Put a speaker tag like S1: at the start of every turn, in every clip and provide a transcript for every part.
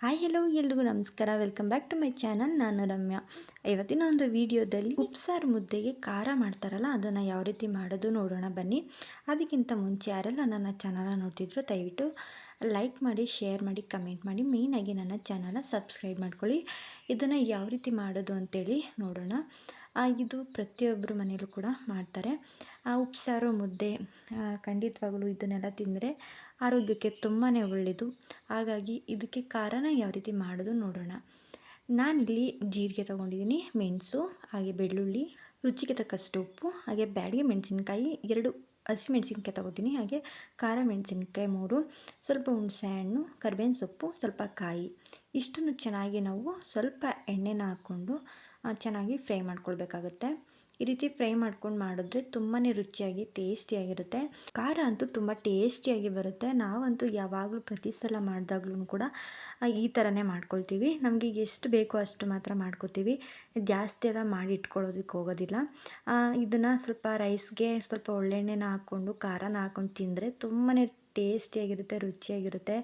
S1: Hi hello ಎಲ್ರಿಗೂ ನಮಸ್ಕಾರ. Welcome back to my channel. ನಾನು ರಮ್ಯಾ. ಇವತ್ತಿನ ಒಂದು ವಿಡಿಯೋದಲ್ಲಿ ಉಪ್ಸಾರು ಮುದ್ದೆಗೆ ಖಾರ ಮಾಡ್ತಾರಲ್ಲ, ಅದನ್ನು ಯಾವ ರೀತಿ ಮಾಡೋದು ನೋಡೋಣ ಬನ್ನಿ. ಅದಕ್ಕಿಂತ ಮುಂಚೆ ಯಾರೆಲ್ಲ ನನ್ನ ಚಾನಲ್ನ ನೋಡ್ತಿದ್ರು ದಯವಿಟ್ಟು ಲೈಕ್ ಮಾಡಿ, ಶೇರ್ ಮಾಡಿ, ಕಮೆಂಟ್ ಮಾಡಿ, ಮೇಯ್ನಾಗಿ ನನ್ನ ಚಾನಲ್ನ ಸಬ್ಸ್ಕ್ರೈಬ್ ಮಾಡ್ಕೊಳ್ಳಿ. ಇದನ್ನು ಯಾವ ರೀತಿ ಮಾಡೋದು ಅಂತೇಳಿ ನೋಡೋಣ. ಇದು ಪ್ರತಿಯೊಬ್ಬರು ಮನೆಯಲ್ಲೂ ಕೂಡ ಮಾಡ್ತಾರೆ. ಉಪ್ಸಾರು ಮುದ್ದೆ ಖಂಡಿತವಾಗಲೂ ಇದನ್ನೆಲ್ಲ ತಿಂದರೆ ಆರೋಗ್ಯಕ್ಕೆ ತುಂಬಾ ಒಳ್ಳೆಯದು. ಹಾಗಾಗಿ ಇದಕ್ಕೆ ಖಾರನ ಯಾವ ರೀತಿ ಮಾಡೋದು ನೋಡೋಣ. ನಾನಿಲ್ಲಿ ಜೀರಿಗೆ ತೊಗೊಂಡಿದ್ದೀನಿ, ಮೆಣಸು, ಹಾಗೆ ಬೆಳ್ಳುಳ್ಳಿ, ರುಚಿಗೆ ತಕ್ಕಷ್ಟು ಉಪ್ಪು, ಹಾಗೆ ಬ್ಯಾಡಿಗೆ ಮೆಣಸಿನ್ಕಾಯಿ 2 ಹಸಿಮೆಣಸಿನ್ಕಾಯಿ ತೊಗೋತೀನಿ, ಹಾಗೆ ಖಾರ ಮೆಣಸಿನ್ಕಾಯಿ 3, ಸ್ವಲ್ಪ ಹುಣಸೆ ಹಣ್ಣು, ಕರಿಬೇವಿನ ಸೊಪ್ಪು, ಸ್ವಲ್ಪ ಕಾಯಿ. ಇಷ್ಟನ್ನು ಚೆನ್ನಾಗಿ ನಾವು ಸ್ವಲ್ಪ ಎಣ್ಣೆನ ಹಾಕ್ಕೊಂಡು ಚೆನ್ನಾಗಿ ಫ್ರೈ ಮಾಡ್ಕೊಳ್ಬೇಕಾಗುತ್ತೆ. ಈ ರೀತಿ ಫ್ರೈ ಮಾಡ್ಕೊಂಡು ಮಾಡಿದ್ರೆ ತುಂಬಾ ರುಚಿಯಾಗಿ ಟೇಸ್ಟಿಯಾಗಿರುತ್ತೆ. ಖಾರ ಅಂತೂ ತುಂಬ ಟೇಸ್ಟಿಯಾಗಿ ಬರುತ್ತೆ. ನಾವಂತೂ ಯಾವಾಗಲೂ ಪ್ರತಿ ಸಲ ಮಾಡಿದಾಗ್ಲೂ ಕೂಡ ಈ ಥರನೇ ಮಾಡ್ಕೊಳ್ತೀವಿ. ನಮಗೆ ಎಷ್ಟು ಬೇಕೋ ಅಷ್ಟು ಮಾತ್ರ ಮಾಡ್ಕೊತೀವಿ. ಜಾಸ್ತಿ ಎಲ್ಲ ಮಾಡಿ ಇಟ್ಕೊಳ್ಳೋದಕ್ಕೆ ಹೋಗೋದಿಲ್ಲ. ಇದನ್ನು ಸ್ವಲ್ಪ ರೈಸ್ಗೆ ಸ್ವಲ್ಪ ಒಳ್ಳೆಣ್ಣೆನ ಹಾಕ್ಕೊಂಡು ಖಾರನ ಹಾಕ್ಕೊಂಡು ತಿಂದರೆ ತುಂಬಾ ಟೇಸ್ಟಿಯಾಗಿರುತ್ತೆ, ರುಚಿಯಾಗಿರುತ್ತೆ.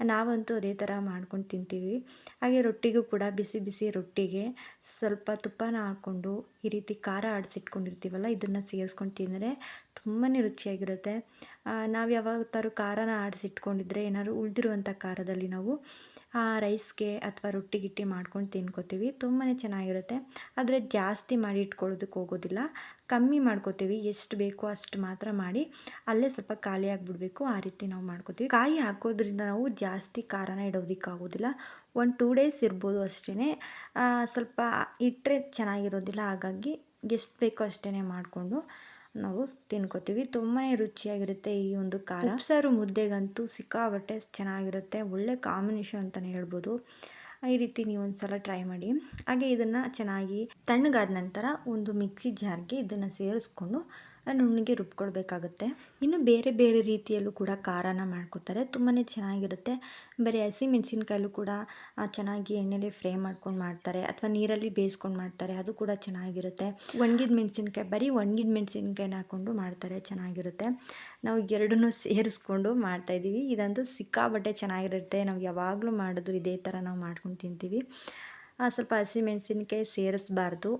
S1: ನಾವಂತೂ ಅದೇ ಥರ ಮಾಡ್ಕೊಂಡು ತಿಂತೀವಿ. ಹಾಗೆ ರೊಟ್ಟಿಗೂ ಕೂಡ ಬಿಸಿ ಬಿಸಿ ರೊಟ್ಟಿಗೆ ಸ್ವಲ್ಪ ತುಪ್ಪನ ಹಾಕ್ಕೊಂಡು ಈ ರೀತಿ ಖಾರ ಆಡಿಸಿಟ್ಕೊಂಡಿರ್ತೀವಲ್ಲ, ಇದನ್ನು ಸೇರಿಸ್ಕೊಂಡು ತಿಂದರೆ ತುಂಬಾ ರುಚಿಯಾಗಿರುತ್ತೆ. ನಾವು ಯಾವತ್ತಾದ್ರು ಖಾರನ ಆಡಿಸಿಟ್ಕೊಂಡಿದ್ರೆ ಏನಾದ್ರು ಉಳಿದಿರುವಂಥ ಖಾರದಲ್ಲಿ ನಾವು ರೈಸ್ಗೆ ಅಥವಾ ರೊಟ್ಟಿ ಗಿಟ್ಟಿ ಮಾಡ್ಕೊಂಡು ತಿನ್ಕೋತೀವಿ. ತುಂಬಾ ಚೆನ್ನಾಗಿರುತ್ತೆ. ಆದರೆ ಜಾಸ್ತಿ ಮಾಡಿ ಇಟ್ಕೊಳ್ಳೋದಕ್ಕೆ ಹೋಗೋದಿಲ್ಲ, ಕಮ್ಮಿ ಮಾಡ್ಕೋತೀವಿ. ಎಷ್ಟು ಬೇಕೋ ಅಷ್ಟು ಮಾತ್ರ ಮಾಡಿ ಅಲ್ಲೇ ಸ್ವಲ್ಪ ಖಾಲಿ ಆಗಿಬಿಡ್ಬೇಕು, ಆ ರೀತಿ ನಾವು ಮಾಡ್ಕೋತೀವಿ. ಕಾಯಿ ಹಾಕೋದ್ರಿಂದ ನಾವು ಜಾಸ್ತಿ ಖಾರನ ಇಡೋದಕ್ಕಾಗೋದಿಲ್ಲ. 1-2 ಡೇಸ್ ಇರ್ಬೋದು ಅಷ್ಟೇ. ಸ್ವಲ್ಪ ಇಟ್ಟರೆ ಚೆನ್ನಾಗಿರೋದಿಲ್ಲ. ಹಾಗಾಗಿ ಎಷ್ಟು ಬೇಕೋ ಅಷ್ಟೇ ಮಾಡಿಕೊಂಡು ನಾವು ತಿನ್ಕೋತೀವಿ. ತುಂಬಾ ರುಚಿಯಾಗಿರುತ್ತೆ ಈ ಒಂದು ಖಾರ. ಉಪ್ಸಾರು ಮುದ್ದೆಗಂತೂ ಸಿಕ್ಕಾಪಟ್ಟೆ ಚೆನ್ನಾಗಿರುತ್ತೆ. ಒಳ್ಳೆ ಕಾಂಬಿನೇಷನ್ ಅಂತಲೇ ಹೇಳ್ಬೋದು. ಈ ರೀತಿ ನೀವು ಒಂದು ಸಲ ಟ್ರೈ ಮಾಡಿ. ಹಾಗೆ ಇದನ್ನು ಚೆನ್ನಾಗಿ ತಣ್ಣಗಾದ ನಂತರ ಒಂದು ಮಿಕ್ಸಿ ಜಾರ್ಗೆ ಇದನ್ನು ಸೇರಿಸ್ಕೊಂಡು ನುಣ್ಣಗೆ ರುಬ್ಕೊಳ್ಬೇಕಾಗುತ್ತೆ. ಇನ್ನು ಬೇರೆ ಬೇರೆ ರೀತಿಯಲ್ಲೂ ಕೂಡ ಖಾರನ ಮಾಡ್ಕೋತಾರೆ, ತುಂಬಾ ಚೆನ್ನಾಗಿರುತ್ತೆ. ಬರೀ ಹಸಿಮೆಣ್ಸಿನ್ಕಾಯಲ್ಲೂ ಕೂಡ ಚೆನ್ನಾಗಿ ಎಣ್ಣೆಲಿ ಫ್ರೈ ಮಾಡ್ಕೊಂಡು ಮಾಡ್ತಾರೆ, ಅಥವಾ ನೀರಲ್ಲಿ ಬೇಯಿಸ್ಕೊಂಡು ಮಾಡ್ತಾರೆ, ಅದು ಕೂಡ ಚೆನ್ನಾಗಿರುತ್ತೆ. ಒಣಗಿದ ಮೆಣಸಿನ್ಕಾಯಿ, ಬರೀ ಒಣಗಿದ ಮೆಣಸಿನ್ಕಾಯಿನ ಹಾಕ್ಕೊಂಡು ಮಾಡ್ತಾರೆ, ಚೆನ್ನಾಗಿರುತ್ತೆ. ನಾವು ಎರಡನ್ನೂ ಸೇರಿಸ್ಕೊಂಡು ಮಾಡ್ತಾಯಿದ್ದೀವಿ. ಇದಂತೂ ಸಿಕ್ಕಾಪಟ್ಟೆ ಚೆನ್ನಾಗಿರುತ್ತೆ. ನಾವು ಯಾವಾಗಲೂ ಮಾಡೋದು ಇದೇ ಥರ ನಾವು ಮಾಡ್ಕೊಂಡು ತಿಂತೀವಿ. ಸ್ವಲ್ಪ ಹಸಿಮೆಣಸಿನ್ಕಾಯಿ ಸೇರಿಸ್ಬಾರ್ದು.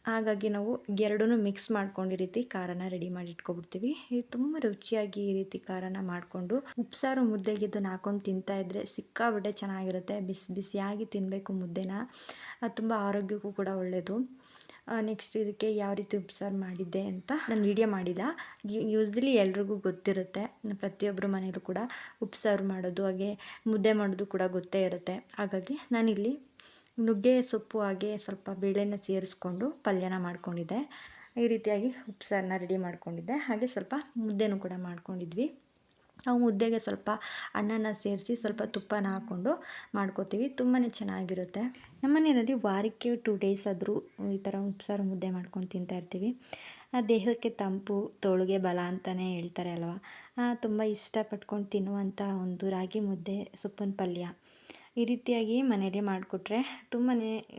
S1: ಹಾಗಾಗಿ ನಾವು ಎರಡನ್ನೂ ಮಿಕ್ಸ್ ಮಾಡ್ಕೊಂಡು ಈ ರೀತಿ ಖಾರನ ರೆಡಿ ಮಾಡಿ ಇಟ್ಕೊಬಿಡ್ತೀವಿ. ಇದು ತುಂಬ ರುಚಿಯಾಗಿ ಈ ರೀತಿ ಖಾರನ ಮಾಡಿಕೊಂಡು ಉಪ್ಸಾರು ಮುದ್ದೆಗೆ ಇದನ್ನು ಹಾಕ್ಕೊಂಡು ತಿಂತಾಯಿದ್ರೆ ಸಿಕ್ಕಾಪಟ್ಟೆ ಚೆನ್ನಾಗಿರುತ್ತೆ. ಬಿಸಿ ಬಿಸಿಯಾಗಿ ತಿನ್ನಬೇಕು ಮುದ್ದೆನ. ಅದು ತುಂಬ ಆರೋಗ್ಯಕ್ಕೂ ಕೂಡ ಒಳ್ಳೆಯದು. ನೆಕ್ಸ್ಟ್ ಇದಕ್ಕೆ ಯಾವ ರೀತಿ ಉಪ್ಸಾರು ಮಾಡಿದ್ದೆ ಅಂತ ನಾನು ವಿಡಿಯೋ ಮಾಡಿಲ್ಲ. ಯೂಸ್ವಲಿ ಎಲ್ರಿಗೂ ಗೊತ್ತಿರುತ್ತೆ, ಪ್ರತಿಯೊಬ್ಬರ ಮನೇಲೂ ಕೂಡ ಉಪ್ಸಾರು ಮಾಡೋದು, ಹಾಗೆ ಮುದ್ದೆ ಮಾಡೋದು ಕೂಡ ಗೊತ್ತೇ ಇರುತ್ತೆ. ಹಾಗಾಗಿ ನಾನಿಲ್ಲಿ ನುಗ್ಗೆ ಸೊಪ್ಪು ಹಾಗೆ ಸ್ವಲ್ಪ ಬೇಳೆನ ಸೇರಿಸ್ಕೊಂಡು ಪಲ್ಯನ ಮಾಡ್ಕೊಂಡಿದ್ದೆ. ಈ ರೀತಿಯಾಗಿ ಉಪ್ಸಾರನ್ನ ರೆಡಿ ಮಾಡ್ಕೊಂಡಿದ್ದೆ. ಹಾಗೆ ಸ್ವಲ್ಪ ಮುದ್ದೆನೂ ಕೂಡ ಮಾಡ್ಕೊಂಡಿದ್ವಿ. ನಾವು ಮುದ್ದೆಗೆ ಸ್ವಲ್ಪ ಅನ್ನನ ಸೇರಿಸಿ ಸ್ವಲ್ಪ ತುಪ್ಪನ ಹಾಕ್ಕೊಂಡು ಮಾಡ್ಕೋತೀವಿ. ತುಂಬಾ ಚೆನ್ನಾಗಿರುತ್ತೆ. ನಮ್ಮ ಮನೆಯಲ್ಲಿ ವಾರಕ್ಕೆ 2 ಡೇಸ್ ಆದರೂ ಈ ಥರ ಉಪ್ಸಾರು ಮುದ್ದೆ ಮಾಡ್ಕೊಂಡು ತಿಂತಾಯಿರ್ತೀವಿ. ದೇಹಕ್ಕೆ ತಂಪು, ತೋಳಿಗೆ ಬಲ ಅಂತಲೇ ಹೇಳ್ತಾರೆ ಅಲ್ವಾ. ತುಂಬ ಇಷ್ಟಪಟ್ಕೊಂಡು ತಿನ್ನುವಂಥ ಒಂದು ರಾಗಿ ಮುದ್ದೆ, ಸೊಪ್ಪಿನ ಪಲ್ಯ ಈ ರೀತಿಯಾಗಿ ಮನೇಲಿ ಮಾಡಿಕೊಟ್ರೆ ತುಂಬಾ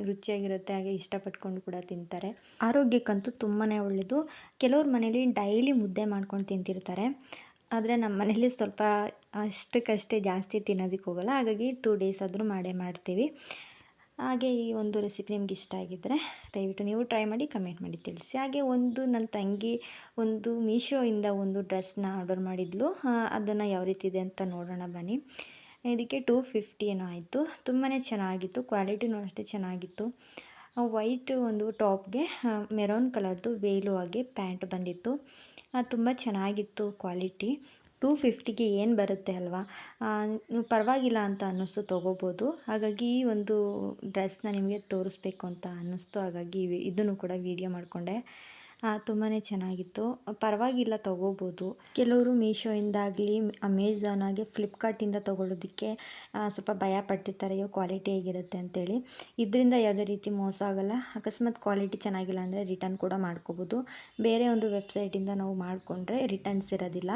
S1: ರುಚಿಯಾಗಿರುತ್ತೆ. ಹಾಗೆ ಇಷ್ಟಪಟ್ಕೊಂಡು ಕೂಡ ತಿಂತಾರೆ. ಆರೋಗ್ಯಕ್ಕಂತೂ ತುಂಬಾ ಒಳ್ಳೆಯದು. ಕೆಲವ್ರ ಮನೇಲಿ ಡೈಲಿ ಮುದ್ದೆ ಮಾಡ್ಕೊಂಡು ತಿಂತಿರ್ತಾರೆ. ಆದರೆ ನಮ್ಮ ಮನೇಲಿ ಸ್ವಲ್ಪ ಅಷ್ಟಕ್ಕಷ್ಟೇ, ಜಾಸ್ತಿ ತಿನ್ನೋದಕ್ಕೆ ಹೋಗಲ್ಲ. ಹಾಗಾಗಿ 2 ಡೇಸ್ ಆದರೂ ಮಾಡೇ ಮಾಡ್ತೀವಿ. ಹಾಗೆ ಈ ಒಂದು ರೆಸಿಪಿ ನಿಮ್ಗೆ ಇಷ್ಟ ಆಗಿದ್ದರೆ ದಯವಿಟ್ಟು ನೀವು ಟ್ರೈ ಮಾಡಿ, ಕಮೆಂಟ್ ಮಾಡಿ ತಿಳಿಸಿ. ಹಾಗೆ ನನ್ನ ತಂಗಿ ಒಂದು ಮೀಶೋಯಿಂದ ಒಂದು ಡ್ರೆಸ್ನ ಆರ್ಡರ್ ಮಾಡಿದ್ಲು. ಅದನ್ನು ಯಾವ ರೀತಿ ಇದೆ ಅಂತ ನೋಡೋಣ ಬನ್ನಿ. ಇದಕ್ಕೆ 250 ಏನೋ ಆಯಿತು. ತುಂಬಾ ಚೆನ್ನಾಗಿತ್ತು, ಕ್ವಾಲಿಟಿನೂ ಅಷ್ಟೇ ಚೆನ್ನಾಗಿತ್ತು. ವೈಟ್ ಒಂದು ಟಾಪ್ಗೆ ಮೆರೂನ್ ಕಲರ್ದು ವೇಲು ಆಗಿ ಪ್ಯಾಂಟ್ ಬಂದಿತ್ತು. ತುಂಬ ಚೆನ್ನಾಗಿತ್ತು ಕ್ವಾಲಿಟಿ. 250ಗೆ ಏನು ಬರುತ್ತೆ ಅಲ್ವಾ, ನೀವು ಪರವಾಗಿಲ್ಲ ಅಂತ ಅನ್ನಿಸ್ತು, ತೊಗೋಬೋದು. ಹಾಗಾಗಿ ಈ ಒಂದು ಡ್ರೆಸ್ನ ನಿಮಗೆ ತೋರಿಸ್ಬೇಕು ಅಂತ ಅನ್ನಿಸ್ತು. ಹಾಗಾಗಿ ಇದನ್ನು ಕೂಡ ವೀಡಿಯೋ ಮಾಡಿಕೊಂಡೆ. ತುಂಬಾ ಚೆನ್ನಾಗಿತ್ತು, ಪರವಾಗಿಲ್ಲ, ತೊಗೋಬೋದು. ಕೆಲವರು ಮೀಶೋಯಿಂದಾಗಲಿ ಅಮೆಝಾನ್ ಹಾಗೆ ಫ್ಲಿಪ್ಕಾರ್ಟಿಂದ ತೊಗೊಳ್ಳೋದಕ್ಕೆ ಸ್ವಲ್ಪ ಭಯ ಪಟ್ಟಿರ್ತಾರೆ, ಅಯ್ಯೋ ಕ್ವಾಲಿಟಿ ಹೇಗಿರುತ್ತೆ ಅಂತೇಳಿ. ಇದರಿಂದ ಯಾವುದೇ ರೀತಿ ಮೋಸ ಆಗೋಲ್ಲ. ಅಕಸ್ಮಾತ್ ಕ್ವಾಲಿಟಿ ಚೆನ್ನಾಗಿಲ್ಲ ಅಂದರೆ ರಿಟರ್ನ್ ಕೂಡ ಮಾಡ್ಕೋಬೋದು. ಬೇರೆ ಒಂದು ವೆಬ್ಸೈಟಿಂದ ನಾವು ಮಾಡಿಕೊಂಡ್ರೆ ರಿಟರ್ನ್ಸ್ ಇರೋದಿಲ್ಲ.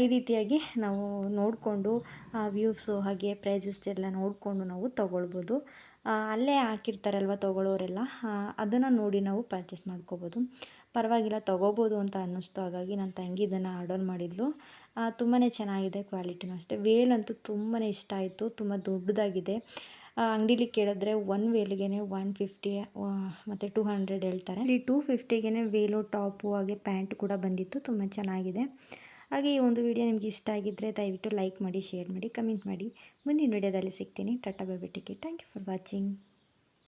S1: ಈ ರೀತಿಯಾಗಿ ನಾವು ನೋಡಿಕೊಂಡು ವ್ಯೂವ್ಸು ಹಾಗೆ ಪ್ರೈಸಸ್ ಎಲ್ಲ ನೋಡಿಕೊಂಡು ನಾವು ತೊಗೊಳ್ಬೋದು. ಅಲ್ಲೇ ಹಾಕಿರ್ತಾರಲ್ವ ತೊಗೊಳ್ಳೋರೆಲ್ಲ, ಅದನ್ನು ನೋಡಿ ನಾವು ಪರ್ಚೇಸ್ ಮಾಡ್ಕೋಬೋದು. ಪರವಾಗಿಲ್ಲ, ತೊಗೋಬೋದು ಅಂತ ಅನ್ನಿಸ್ತು. ಹಾಗಾಗಿ ನನ್ನ ತಂಗಿ ಇದನ್ನು ಆರ್ಡರ್ ಮಾಡಿದ್ಲು. ತುಂಬಾ ಚೆನ್ನಾಗಿದೆ, ಕ್ವಾಲಿಟಿನೂ ಅಷ್ಟೇ. ವೇಲ್ ಅಂತೂ ತುಂಬಾ ಇಷ್ಟ ಆಯಿತು, ತುಂಬ ದೊಡ್ಡದಾಗಿದೆ. ಅಂಗಡೀಲಿ ಕೇಳಿದ್ರೆ ಒಂದು ವೇಲ್ಗೆ 150 ಮತ್ತು 200 ಹೇಳ್ತಾರೆ. ಇಲ್ಲಿ 250ಗೆ ವೇಲು ಟಾಪು ಹಾಗೆ ಪ್ಯಾಂಟ್ ಕೂಡ ಬಂದಿತ್ತು, ತುಂಬ ಚೆನ್ನಾಗಿದೆ. ಹಾಗೆ ಈ ಒಂದು ವಿಡಿಯೋ ನಿಮ್ಗೆ ಇಷ್ಟ ಆಗಿದ್ದರೆ ದಯವಿಟ್ಟು ಲೈಕ್ ಮಾಡಿ, ಶೇರ್ ಮಾಡಿ, ಕಮೆಂಟ್ ಮಾಡಿ. ಮುಂದಿನ ವಿಡಿಯೋದಲ್ಲಿ ಸಿಗ್ತೀನಿ. Tata bye bye, take care. Thank you for watching.